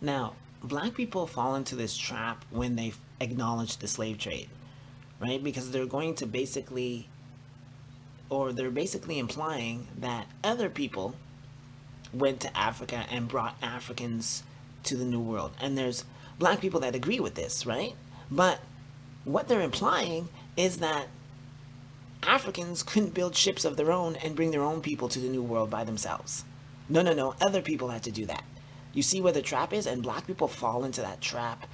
Now, black people fall into this trap when they acknowledge the slave trade, right? Because they're basically implying that other people went to Africa and brought Africans to the New World. And there's black people that agree with this, right? But what they're implying is that Africans couldn't build ships of their own and bring their own people to the New World by themselves. No, no, no. Other people had to do that. You see where the trap is? And black people fall into that trap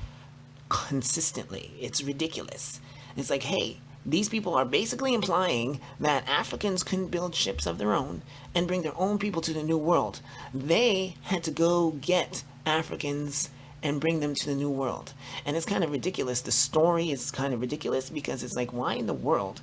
consistently. It's ridiculous. It's like, hey, these people are basically implying that Africans couldn't build ships of their own and bring their own people to the New World. They had to go get Africans and bring them to the New World. And it's kind of ridiculous. The story is kind of ridiculous because it's like, why in the world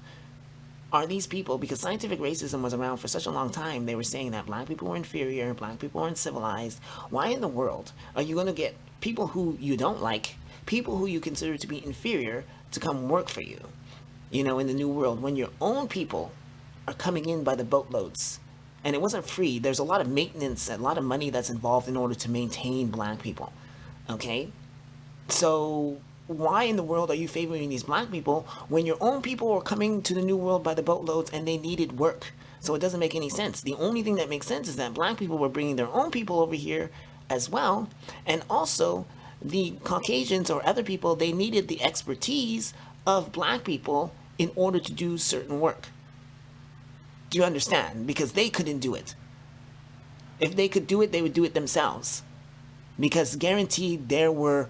are these people, because scientific racism was around for such a long time, they were saying that black people were inferior, black people were uncivilized. Why in the world are you going to get people who you don't like, people who you consider to be inferior, to come work for you, in the New World, when your own people are coming in by the boatloads? And it wasn't free. There's a lot of maintenance, a lot of money that's involved in order to maintain black people. Okay? So why in the world are you favoring these black people when your own people are coming to the New World by the boatloads and they needed work? So it doesn't make any sense. The only thing that makes sense is that black people were bringing their own people over here as well. And also the Caucasians or other people, they needed the expertise of black people in order to do certain work. Do you understand? Because they couldn't do it. If they could do it, they would do it themselves. Because guaranteed there were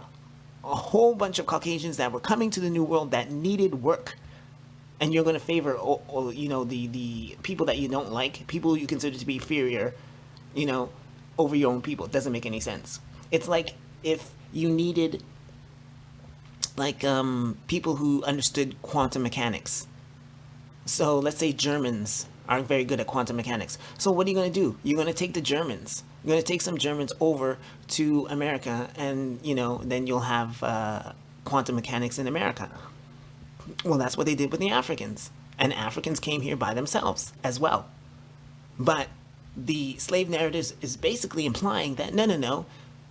a whole bunch of Caucasians that were coming to the New World that needed work. And you're going to favor, the people that you don't like, people you consider to be inferior, over your own people. It doesn't make any sense. It's like if you needed, people who understood quantum mechanics. So let's say Germans are very good at quantum mechanics. So what are you going to do? You're going to take the Germans. You're going to take some Germans over to America, and, then you'll have quantum mechanics in America. Well, that's what they did with the Africans. And Africans came here by themselves as well. But the slave narrative is basically implying that, no,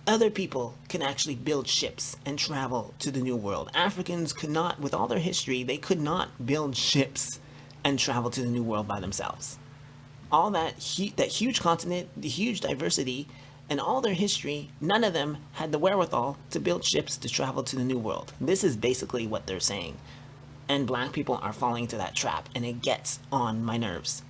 other people can actually build ships and travel to the New World. Africans could not, with all their history, they could not build ships and travel to the New World by themselves. All that huge continent, the huge diversity, and all their history, none of them had the wherewithal to build ships to travel to the New World. This is basically what they're saying. And black people are falling into that trap, and it gets on my nerves.